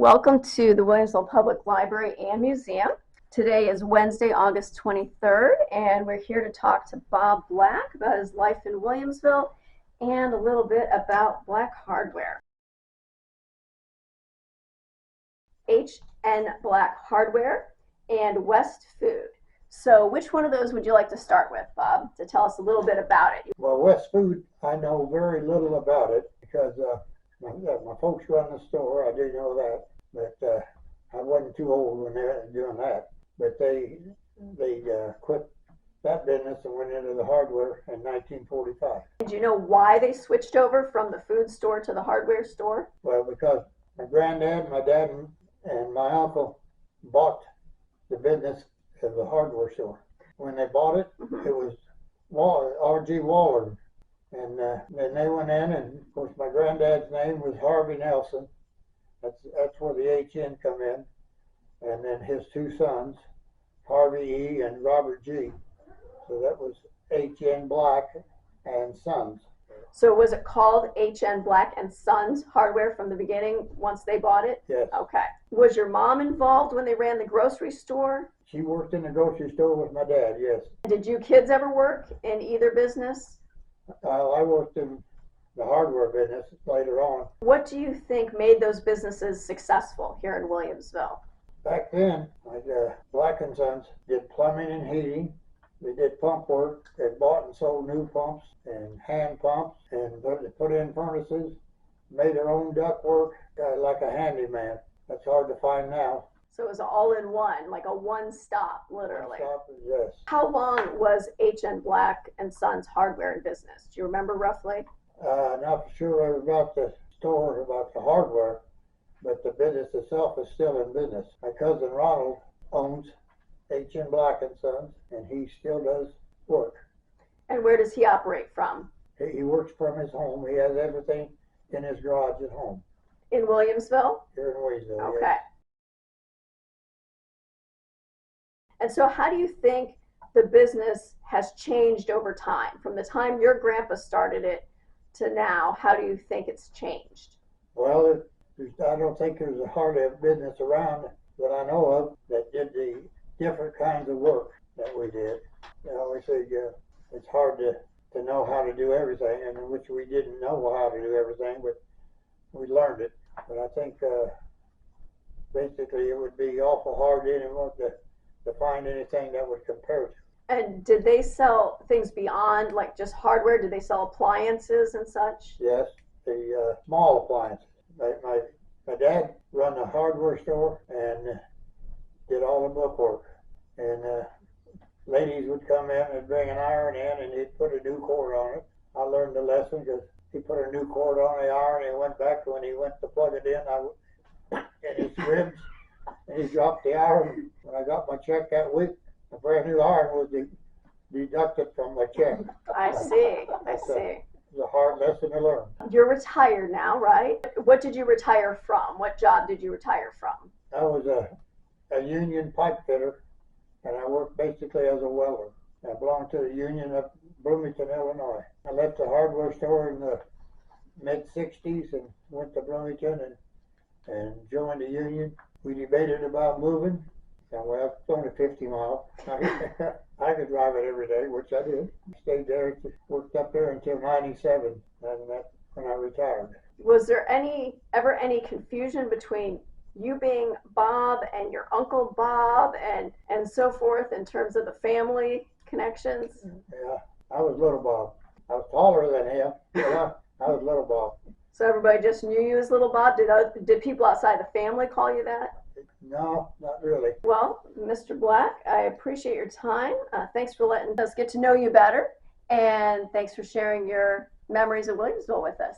Welcome to the Williamsville Public Library and Museum. Today is Wednesday, August 23rd, and we're here to talk to Bob Black about his life in Williamsville and a little bit about Black Hardware. H.N. Black Hardware and West Food. So which one of those would you like to start with, Bob, to tell us a little bit about it? Well, West Food, I know very little about it because my folks run the store. I do know that, but I wasn't too old when they were doing that. But they quit that business and went into the hardware in 1945. Do you know why they switched over from the food store to the hardware store? Well, because my granddad, my dad, and my uncle bought the business of the hardware store. When they bought it, it was R.G. Waller. And then they went in, and of course my granddad's name was Harvey Nelson. That's where the H.N. come in. And then his two sons, Harvey E. and Robert G. So that was H.N. Black and Sons. So was it called H.N. Black and Sons Hardware from the beginning once they bought it? Yes. Okay. Was your mom involved when they ran the grocery store? She worked in the grocery store with my dad, yes. Did you kids ever work in either business? I worked in the hardware business later on. What do you think made those businesses successful here in Williamsville? Back then, like Black and Sons did plumbing and heating. They did pump work. They bought and sold new pumps and hand pumps and put in furnaces, made their own duct work, like a handyman. That's hard to find now. So it was all in one, like a one-stop, literally. One-stop, yes. How long was H.N. Black and Sons Hardware in business? Do you remember roughly? Not sure about the store, about the hardware, but the business itself is still in business. My cousin Ronald owns H.N. Black and Sons, and he still does work. And where does he operate from? He works from his home. He has everything in his garage at home. In Williamsville? Here in Williamsville, okay. Yes. And so how do you think the business has changed over time? From the time your grandpa started it to now, how do you think it's changed? Well, I don't think there's a hardly a business around that I know of that did the different kinds of work that we did. Obviously, it's hard to know how to do everything, and which we didn't know how to do everything, but we learned it. But I think basically it would be awful hard anymore to find anything that would compare to. And did they sell things beyond like just hardware? Did they sell appliances and such? Yes, the small appliances. My dad run a hardware store and did all the bookwork. And ladies would come in and bring an iron in, and he'd put a new cord on it. I learned the lesson because he put a new cord on the iron, and he went back when he went to plug it in. And his ribs. And he dropped the iron. When I got my check that week, a brand new iron was deducted from my check. I see. It was a hard lesson to learn. You're retired now, right? What did you retire from? What job did you retire from? I was a union pipe fitter, and I worked basically as a welder. I belonged to the union of Bloomington, Illinois. I left the hardware store in the mid-'60s and went to Bloomington and joined the union. We debated about moving, and well, it's only 50 miles. I could drive it every day, which I did. Stayed there, worked up there until 97, and that's when I retired. Was there ever any confusion between you being Bob and your Uncle Bob and so forth in terms of the family connections? Yeah, I was Little Bob. I was taller than him, but I was Little Bob. So everybody just knew you as Little Bob? Did people outside the family call you that? No, not really. Well, Mr. Black, I appreciate your time. Thanks for letting us get to know you better. And thanks for sharing your memories of Williamsville with us.